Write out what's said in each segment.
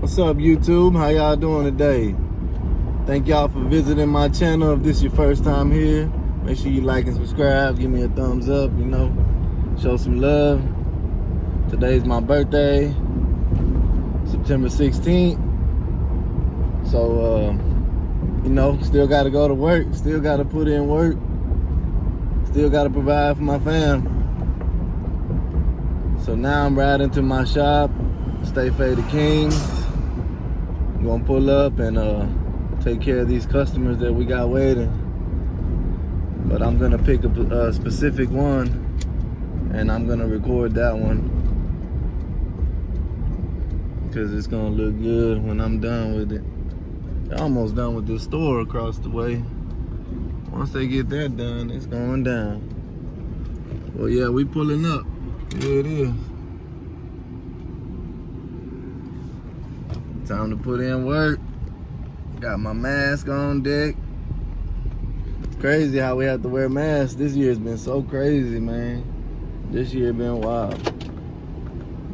What's up, YouTube? How y'all doing today? Thank y'all for visiting my channel. If this is your first time here, make sure you like and subscribe. Give me a thumbs up, show some love. Today's my birthday, September 16th. So, still got to go to work. Still got to put in work. Still got to provide for my fam. So now I'm riding to my shop, Stay Faded Kings. I'm gonna pull up and take care of these customers that we got waiting. But I'm gonna pick a specific one and I'm gonna record that one because it's gonna look good when I'm done with it. They're almost done with this store across the way. Once they get that done, it's going down. Well, yeah, we pulling up. Here it is. Time to put in work. Got my mask on deck. It's crazy how we have to wear masks. This year's been so crazy, man. This year been wild.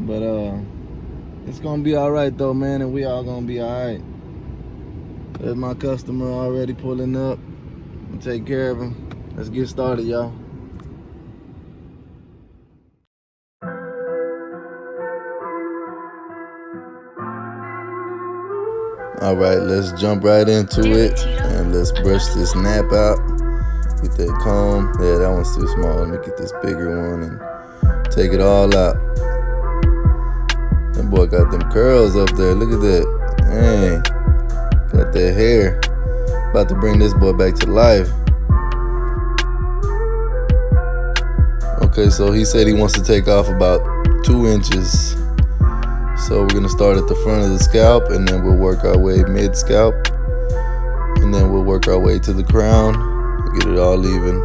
But it's gonna be all right though, man, and we all gonna be all right. There's my customer already pulling up. I'll take care of him. Let's get started, y'all. All right, let's jump right into it and let's brush this nap out. Get that comb. Yeah, that one's too small. Let me get this bigger one and take it all out. That boy got them curls up there. Look at that. Dang. Got that hair. About to bring this boy back to life. Okay, so he said he wants to take off about 2 inches. So we're gonna start at the front of the scalp and then we'll work our way mid-scalp. And then we'll work our way to the crown, get it all even.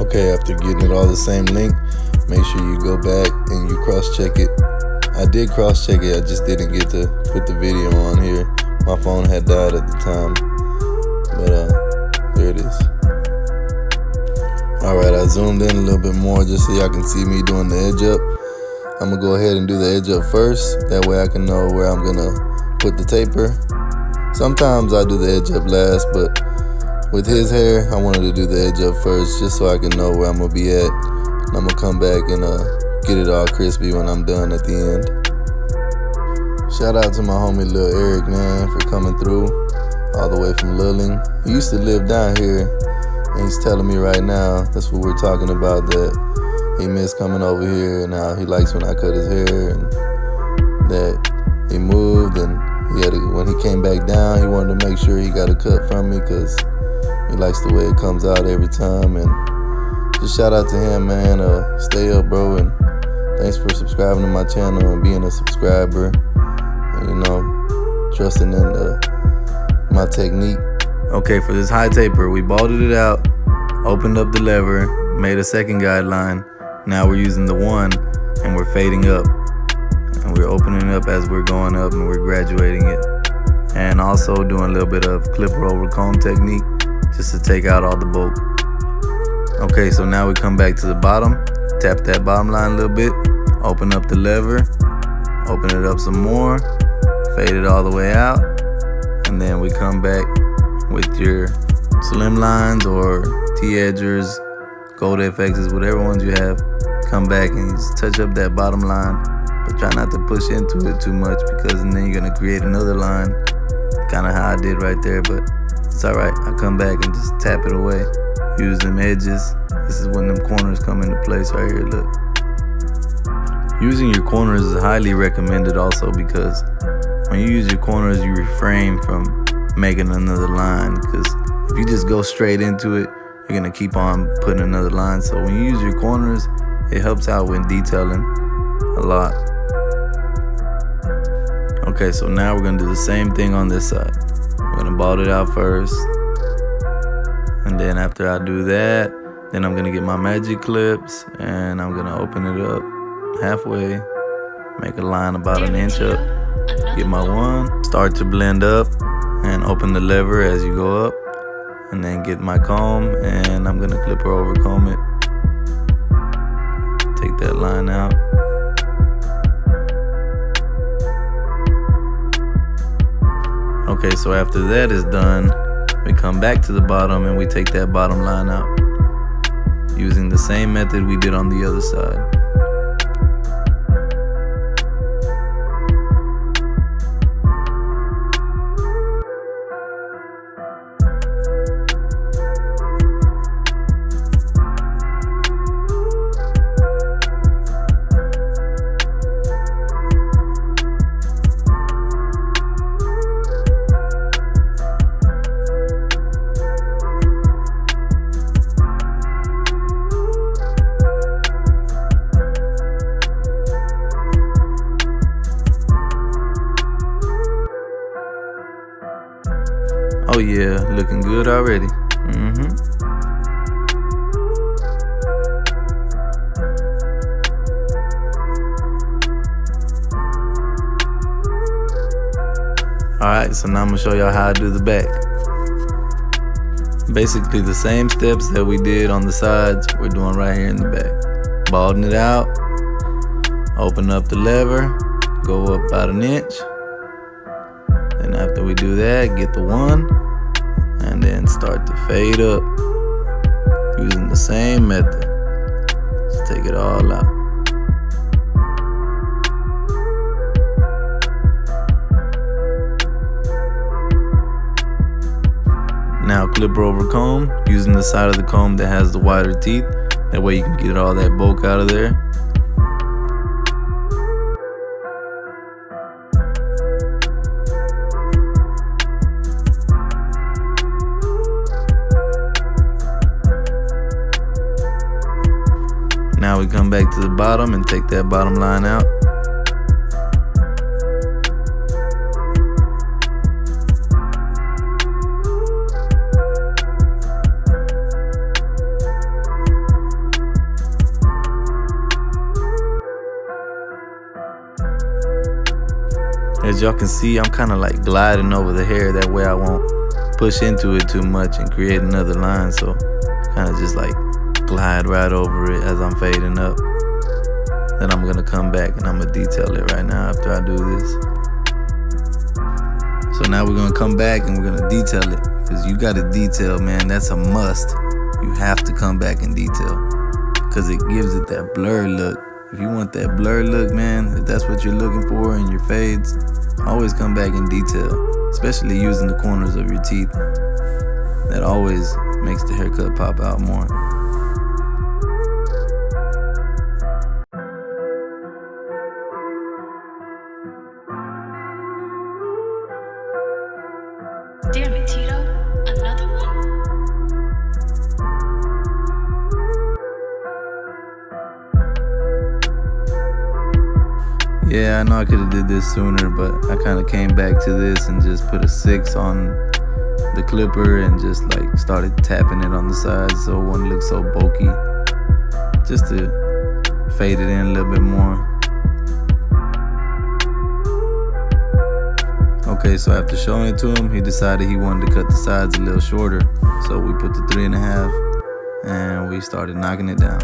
Okay, after getting it all the same length, make sure you go back and you cross-check it. I did cross-check it, I just didn't get to put the video on here. My phone had died at the time. But there it is. Alright, I zoomed in a little bit more just so y'all can see me doing the edge up. I'm gonna go ahead and do the edge up first. That way I can know where I'm gonna put the taper. Sometimes I do the edge up last, but with his hair, I wanted to do the edge up first just so I can know where I'm gonna be at. And I'm gonna come back and get it all crispy when I'm done at the end. Shout out to my homie Lil Eric, man, for coming through. All the way from Lilling. He used to live down here, and he's telling me right now, that's what we're talking about, that he missed coming over here, and now he likes when I cut his hair, and that he moved, and when he came back down, he wanted to make sure he got a cut from me, because he likes the way it comes out every time, and just shout out to him, man. Stay up, bro, and thanks for subscribing to my channel and being a subscriber, and, trusting in my technique. Okay, for this high taper, we bolted it out, opened up the lever, made a second guideline. Now we're using the one and we're fading up. And we're opening it up as we're going up and we're graduating it. And also doing a little bit of clipper over comb technique just to take out all the bulk. Okay, so now we come back to the bottom, tap that bottom line a little bit, open up the lever, open it up some more, fade it all the way out. And then we come back with your slim lines or T-edgers, gold FXs, whatever ones you have. Come back and just touch up that bottom line, but try not to push into it too much because then you're gonna create another line. Kind of how I did right there, but it's all right. I come back and just tap it away. Use them edges. This is when them corners come into place right here, look. Using your corners is highly recommended also because when you use your corners, you refrain from making another line, because if you just go straight into it, you're gonna keep on putting another line. So when you use your corners, it helps out when detailing a lot. Okay, so now we're gonna do the same thing on this side. We're gonna bolt it out first, and then after I do that, then I'm gonna get my magic clips and I'm gonna open it up halfway, make a line about 1 inch up. Get my one, start to blend up and open the lever as you go up, and then get my comb, and I'm gonna clipper over comb it. Take that line out. Okay, so after that is done, we come back to the bottom and we take that bottom line out using the same method we did on the other side. Oh yeah, looking good already. Alright, so now I'm gonna show y'all how I do the back. Basically the same steps that we did on the sides, we're doing right here in the back. Balding it out, open up the lever, go up about 1 inch. Then after we do that, get the one, and then start to fade up using the same method. Just take it all out. Now clipper over comb, using the side of the comb that has the wider teeth. That way you can get all that bulk out of there. Now we come back to the bottom and take that bottom line out. As y'all can see, I'm kind of like gliding over the hair, that way I won't push into it too much and create another line. So kind of just like glide right over it as I'm fading up. Then I'm gonna come back and I'm gonna detail it right now after I do this. So now we're gonna come back and we're gonna detail it, because you gotta detail, man. That's a must. You have to come back and detail, because it gives it that blur look. If you want that blur look, man, if that's what you're looking for in your fades, always come back and detail, especially using the corners of your teeth. That always makes the haircut pop out more. Damn it, Tito. Another one? Yeah, I know I could have did this sooner, but I kind of came back to this and just put a 6 on the clipper and just like started tapping it on the sides so it wouldn't look so bulky, just to fade it in a little bit more. Okay, so after showing it to him, he decided he wanted to cut the sides a little shorter. So we put the 3.5 and we started knocking it down.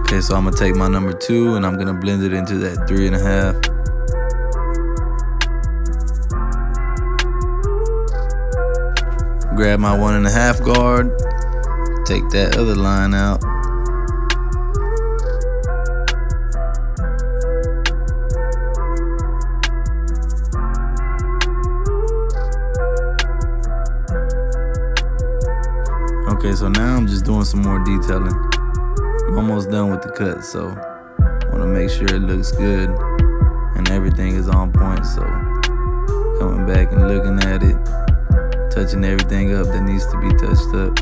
Okay, so I'm gonna take my number 2 and I'm gonna blend it into that 3.5. Grab my 1.5 guard, take that other line out. Okay, so now I'm just doing some more detailing. I'm almost done with the cut, so I want to make sure it looks good and everything is on point. So coming back and looking at it, touching everything up that needs to be touched up.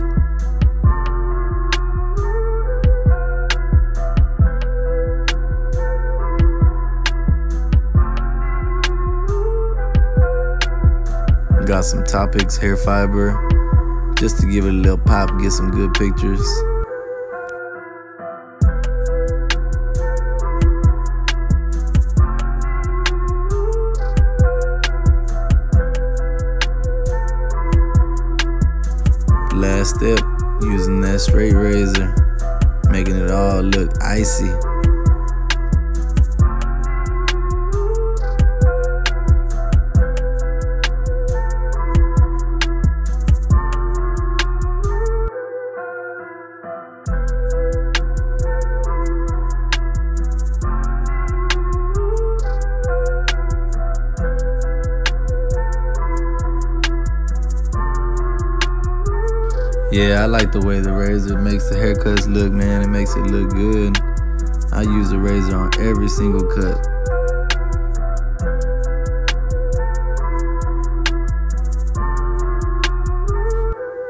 Got some Topics hair fiber, just to give it a little pop, get some good pictures. Last step, using that straight razor, making it all look icy. Yeah, I like the way the razor makes the haircuts look, man. It makes it look good. I use the razor on every single cut.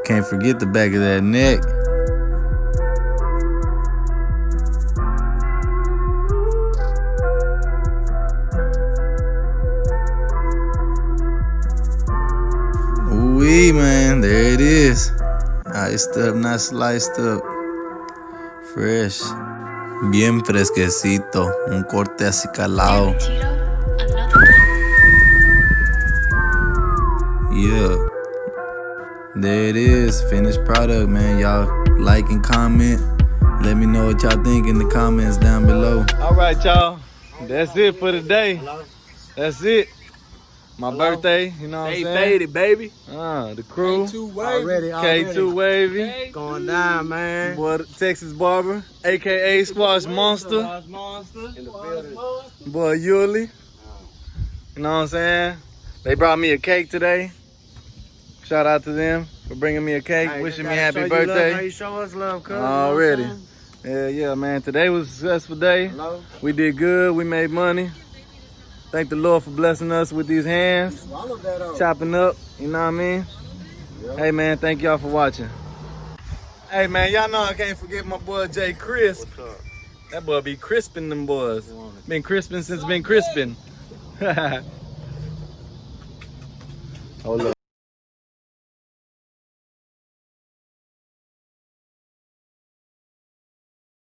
Can't forget the back of that neck. Ooh-wee, man, there it is. Iced up, not sliced up. Fresh. Bien fresquecito. Un corte así calado. Damn it, Tito. Another one? Yeah. There it is. Finished product, man. Y'all like and comment. Let me know what y'all think in the comments down below. Alright, y'all. That's it for today. That's it. My birthday, you know what I'm saying? Stay faded, baby. The crew. Already. K2 Wavy. Going down, man. Boy, Texas Barber, aka Squash Monster. In the building. Boy, Yuli. You know what I'm saying? They brought me a cake today. Shout out to them for bringing me a cake, Hey, wishing me gotta happy show you love, how birthday. you show us love, cuz. Already. Yeah, man. Today was a successful day. Hello? We did good. We made money. Thank the Lord for blessing us with these hands. Swallow that up. Chopping up, you know what I mean? Hey man, thank y'all for watching. Hey man, y'all know I can't forget my boy Jay Crisp. What's up? That boy be crisping them boys. Been crisping since been crisping. Hold up.